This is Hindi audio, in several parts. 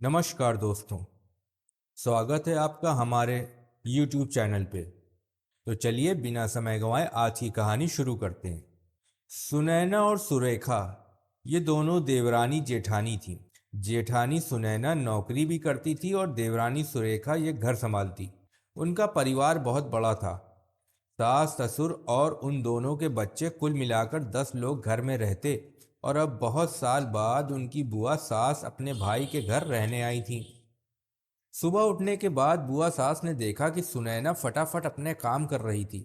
नमस्कार दोस्तों। स्वागत है आपका हमारे YouTube चैनल पे। तो चलिए बिना समय गंवाए आज की कहानी शुरू करते हैं। सुनैना और सुरेखा ये दोनों देवरानी जेठानी थी। जेठानी सुनैना नौकरी भी करती थी और देवरानी सुरेखा ये घर संभालती। उनका परिवार बहुत बड़ा था। सास ससुर और उन दोनों के बच्चे कुल मिलाकर 10 लोग घर में रहते। और अब बहुत साल बाद उनकी बुआ सास अपने भाई के घर रहने आई थी। सुबह उठने के बाद बुआ सास ने देखा कि सुनैना फटाफट अपने काम कर रही थी।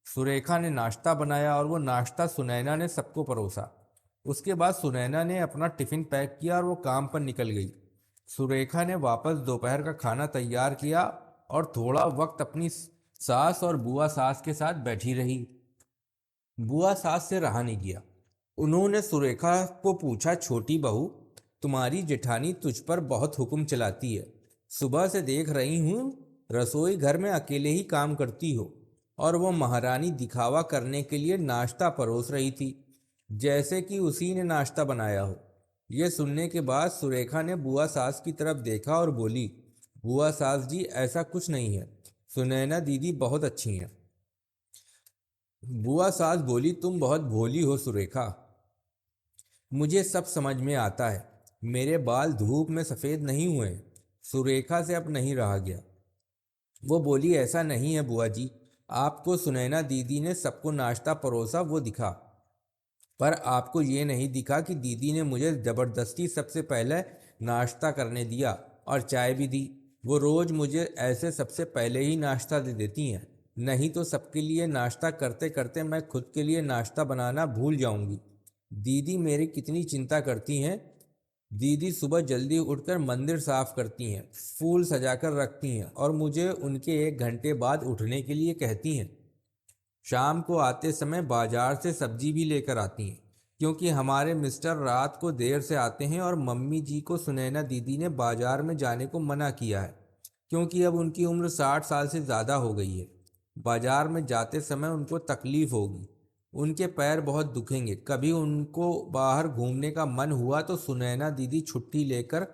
सुरेखा ने नाश्ता बनाया और वो नाश्ता सुनैना ने सबको परोसा। उसके बाद सुनैना ने अपना टिफिन पैक किया और वो काम पर निकल गई। सुरेखा ने वापस दोपहर का खाना तैयार किया और थोड़ा वक्त अपनी सास और बुआ सास के साथ बैठी रही। बुआ सास से रहा नहीं गया। उन्होंने सुरेखा को पूछा, छोटी बहू, तुम्हारी जेठानी तुझ पर बहुत हुक्म चलाती है। सुबह से देख रही हूँ रसोई घर में अकेले ही काम करती हो और वो महारानी दिखावा करने के लिए नाश्ता परोस रही थी, जैसे कि उसी ने नाश्ता बनाया हो। यह सुनने के बाद सुरेखा ने बुआ सास की तरफ देखा और बोली, बुआ सास जी, ऐसा कुछ नहीं है। सुनैना दीदी बहुत अच्छी हैं। बुआ सास बोली, तुम बहुत भोली हो सुरेखा। मुझे सब समझ में आता है। मेरे बाल धूप में सफ़ेद नहीं हुए। सुरेखा से अब नहीं रहा गया। वो बोली, ऐसा नहीं है बुआ जी, आपको सुनैना दीदी ने सबको नाश्ता परोसा वो दिखा, पर आपको ये नहीं दिखा कि दीदी ने मुझे ज़बरदस्ती सबसे पहले नाश्ता करने दिया और चाय भी दी। वो रोज़ मुझे ऐसे सबसे पहले ही नाश्ता दे देती हैं, नहीं तो सबके लिए नाश्ता करते करते मैं खुद के लिए नाश्ता बनाना भूल जाऊंगी। दीदी मेरी कितनी चिंता करती हैं। दीदी सुबह जल्दी उठकर मंदिर साफ करती हैं, फूल सजाकर रखती हैं और मुझे उनके 1 घंटे बाद उठने के लिए कहती हैं। शाम को आते समय बाजार से सब्जी भी लेकर आती हैं, क्योंकि हमारे मिस्टर रात को देर से आते हैं और मम्मी जी को सुनैना दीदी ने बाजार में जाने को मना किया है, क्योंकि अब उनकी उम्र 60 साल से ज़्यादा हो गई है। बाजार में जाते समय उनको तकलीफ होगी, उनके पैर बहुत दुखेंगे। कभी उनको बाहर घूमने का मन हुआ तो सुनैना दीदी छुट्टी लेकर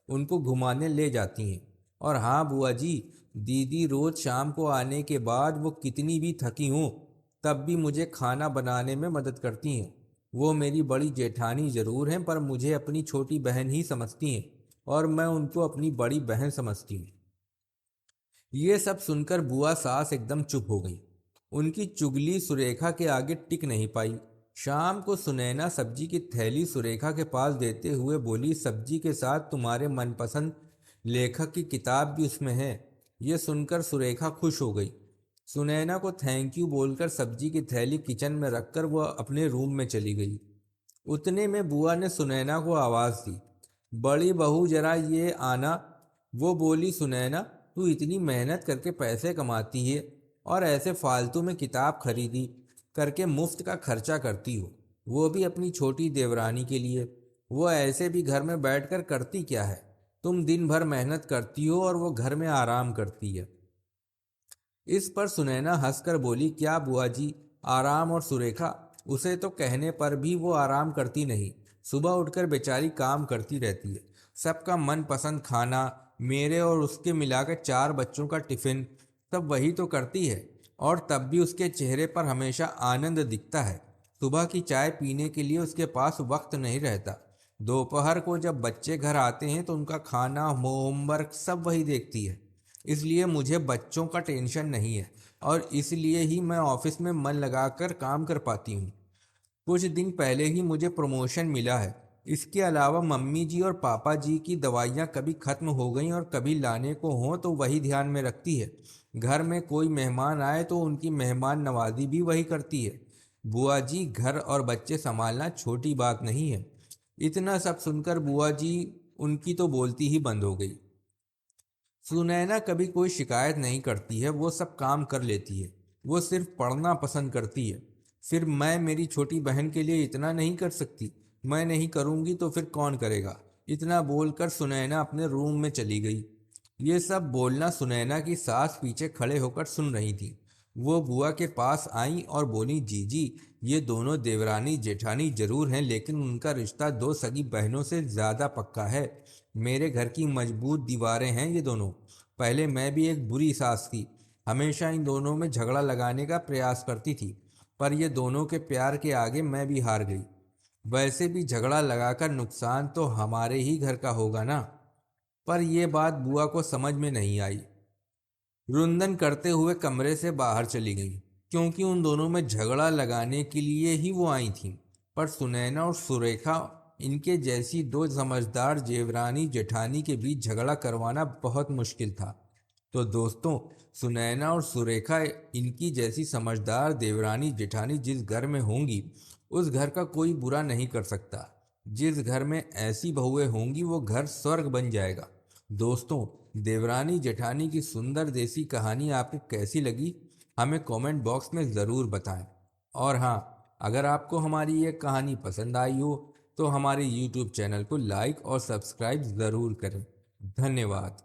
उनको घुमाने ले जाती हैं। और हाँ बुआ जी, दीदी रोज़ शाम को आने के बाद वो कितनी भी थकी हों तब भी मुझे खाना बनाने में मदद करती हैं। वो मेरी बड़ी जेठानी ज़रूर हैं, पर मुझे अपनी छोटी बहन ही समझती हैं और मैं उनको अपनी बड़ी बहन समझती हूँ। ये सब सुनकर बुआ सास एकदम चुप हो गई। उनकी चुगली सुरेखा के आगे टिक नहीं पाई। शाम को सुनैना सब्जी की थैली सुरेखा के पास देते हुए बोली, सब्जी के साथ तुम्हारे मनपसंद लेखक की किताब भी उसमें है। ये सुनकर सुरेखा खुश हो गई। सुनैना को थैंक यू बोलकर सब्जी की थैली किचन में रखकर वह अपने रूम में चली गई। उतने में बुआ ने सुनैना को आवाज़ दी, बड़ी बहू जरा ये आना। वो बोली, सुनैना, तू इतनी मेहनत करके पैसे कमाती है और ऐसे फालतू में किताब खरीदी करके मुफ्त का खर्चा करती हो, वो भी अपनी छोटी देवरानी के लिए। वो ऐसे भी घर में बैठकर करती क्या है? तुम दिन भर मेहनत करती हो और वो घर में आराम करती है। इस पर सुनैना हंसकर बोली, क्या बुआ जी, आराम? और सुरेखा, उसे तो कहने पर भी वो आराम करती नहीं। सुबह उठकर बेचारी काम करती रहती है। सबका मनपसंद खाना, मेरे और उसके मिलाकर 4 बच्चों का टिफिन, सब वही तो करती है। और तब भी उसके चेहरे पर हमेशा आनंद दिखता है। सुबह की चाय पीने के लिए उसके पास वक्त नहीं रहता। दोपहर को जब बच्चे घर आते हैं तो उनका खाना, होमवर्क सब वही देखती है। इसलिए मुझे बच्चों का टेंशन नहीं है और इसलिए ही मैं ऑफिस में मन लगाकर काम कर पाती हूँ। कुछ दिन पहले ही मुझे प्रमोशन मिला है। इसके अलावा मम्मी जी और पापा जी की दवाइयाँ कभी ख़त्म हो गई और कभी लाने को हों तो वही ध्यान में रखती है। घर में कोई मेहमान आए तो उनकी मेहमान नवाजी भी वही करती है। बुआ जी, घर और बच्चे संभालना छोटी बात नहीं है। इतना सब सुनकर बुआ जी उनकी तो बोलती ही बंद हो गई। सुनैना कभी कोई शिकायत नहीं करती है, वो सब काम कर लेती है। वो सिर्फ पढ़ना पसंद करती है। फिर मैं मेरी छोटी बहन के लिए इतना नहीं कर सकती? मैं नहीं करूँगी तो फिर कौन करेगा? इतना बोलकर सुनैना अपने रूम में चली गई। ये सब बोलना सुनैना की सास पीछे खड़े होकर सुन रही थी। वो बुआ के पास आईं और बोली, जीजी, ये दोनों देवरानी जेठानी जरूर हैं, लेकिन उनका रिश्ता दो सगी बहनों से ज़्यादा पक्का है। मेरे घर की मजबूत दीवारें हैं ये दोनों। पहले मैं भी एक बुरी सास थी, हमेशा इन दोनों में झगड़ा लगाने का प्रयास करती थी, पर ये दोनों के प्यार के आगे मैं भी हार गई। वैसे भी झगड़ा लगाकर नुकसान तो हमारे ही घर का होगा ना। पर यह बात बुआ को समझ में नहीं आई। रुंदन करते हुए कमरे से बाहर चली गई, क्योंकि उन दोनों में झगड़ा लगाने के लिए ही वो आई थीं। पर सुनैना और सुरेखा, इनके जैसी दो समझदार जेवरानी जेठानी के बीच झगड़ा करवाना बहुत मुश्किल था। तो दोस्तों, सुनैना और सुरेखा, इनकी जैसी समझदार देवरानी जेठानी जिस घर में होंगी, उस घर का कोई बुरा नहीं कर सकता। जिस घर में ऐसी बहुएं होंगी, वो घर स्वर्ग बन जाएगा। दोस्तों, देवरानी जेठानी की सुंदर देसी कहानी आपको कैसी लगी, हमें कमेंट बॉक्स में ज़रूर बताएं। और हाँ, अगर आपको हमारी ये कहानी पसंद आई हो तो हमारे YouTube चैनल को लाइक और सब्सक्राइब ज़रूर करें। धन्यवाद।